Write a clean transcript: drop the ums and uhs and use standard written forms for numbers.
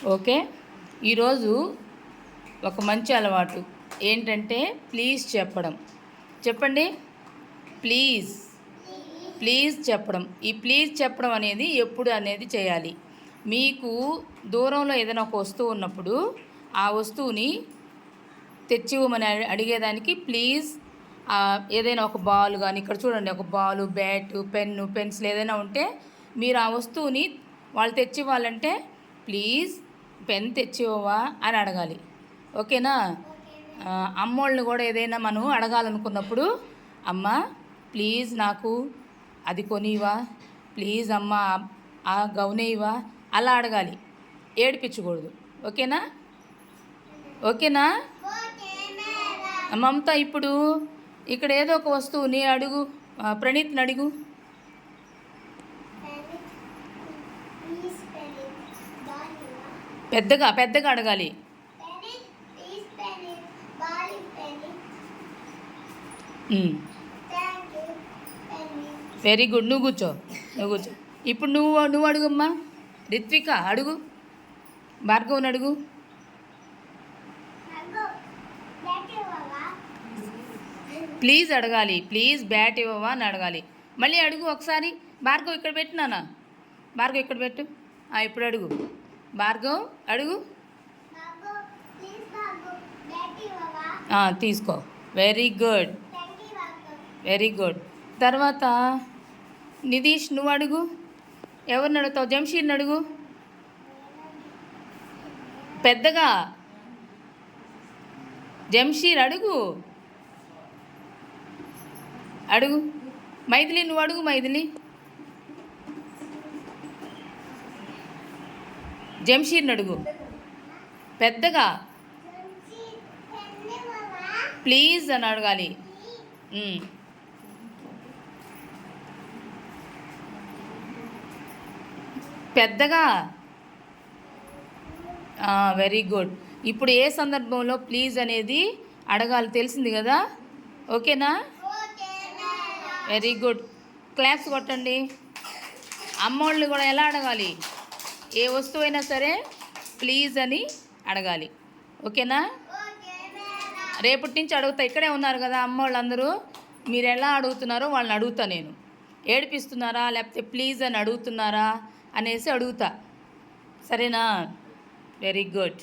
Okay. ఈరోజు ఒక మంచి అలవాటు ఏంటంటే ప్లీజ్ చెప్పడం. చెప్పండి. ప్లీజ్. ప్లీజ్ చెప్పడం. ఈ ప్లీజ్ చెప్పడం అనేది ఎప్పుడు అనేది చేయాలి. మీకు దూరంలో ఏదైనా ఒక వస్తువు ఉన్నప్పుడు ఆ వస్తువుని తెచ్చివ్వమని అడిగేదానికి ప్లీజ్. ఏదైనా ఒక బాల్ కానీ, ఇక్కడ చూడండి, ఒక బాలు, బ్యాటు, పెన్ను, పెన్సిల్ ఏదైనా ఉంటే మీరు ఆ వస్తువుని వాళ్ళు తెచ్చివ్వాలంటే ప్లీజ్ పెన్ తెచ్చివ్వవా అని అడగాలి. ఓకేనా? అమ్మోళ్ళని కూడా ఏదైనా మనం అడగాలనుకున్నప్పుడు, అమ్మ ప్లీజ్ నాకు అది కొనివా, ప్లీజ్ అమ్మ ఆ గౌనేయివా, అలా అడగాలి. ఏడిపించకూడదు. ఓకేనా? ఓకేనా మమత? ఇప్పుడు ఇక్కడ ఏదో ఒక వస్తువుని అడుగు. ప్రణీత్ని అడుగు. పెద్దగా పెద్దగా అడగాలి. Very good. నువ్వు కూర్చో. ఇప్పుడు నువ్వు అడుగమ్మా. రిత్విక అడుగు. భార్గవ్ని అడుగు. ప్లీజ్ అడగాలి. ప్లీజ్ బ్యాట్ ఇవ్వవా అని అడగాలి. మళ్ళీ అడుగు ఒకసారి. భార్గవ్ ఇక్కడ పెట్టినానా? భార్గవ్ ఇక్కడ పెట్టు. ఇప్పుడు అడుగు. భార్గవ్ అడుగు. తీసుకో. Very good. Very good. తర్వాత నితీష్ నువ్వు అడుగు. ఎవరిని అడుగుతావు? జంషీర్ని అడుగు. పెద్దగా. జంషీర్ అడుగు. అడుగు. మైథిలి నువ్వు అడుగు. మైథిలి. జంషీర్ని అడుగు పెద్దగా. ప్లీజ్ అని అడగాలి. పెద్దగా. Very good. ఇప్పుడు ఏ సందర్భంలో ప్లీజ్ అనేది అడగాలి తెలిసింది కదా? ఓకేనా? Very good. క్లాప్స్ కొట్టండి. అమ్మోళ్ళని కూడా ఎలా అడగాలి? ఏ వస్తువైనా సరే ప్లీజ్ అని అడగాలి. ఓకేనా? రేపటి నుంచి అడుగుతా. ఇక్కడే ఉన్నారు కదా అమ్మోళ్ళందరూ. మీరు ఎలా అడుగుతున్నారో వాళ్ళని అడుగుతా నేను. ఏడిపిస్తున్నారా లేకపోతే ప్లీజ్ అని అడుగుతున్నారా అనేసి అడుగుతా. సరేనా? Very good.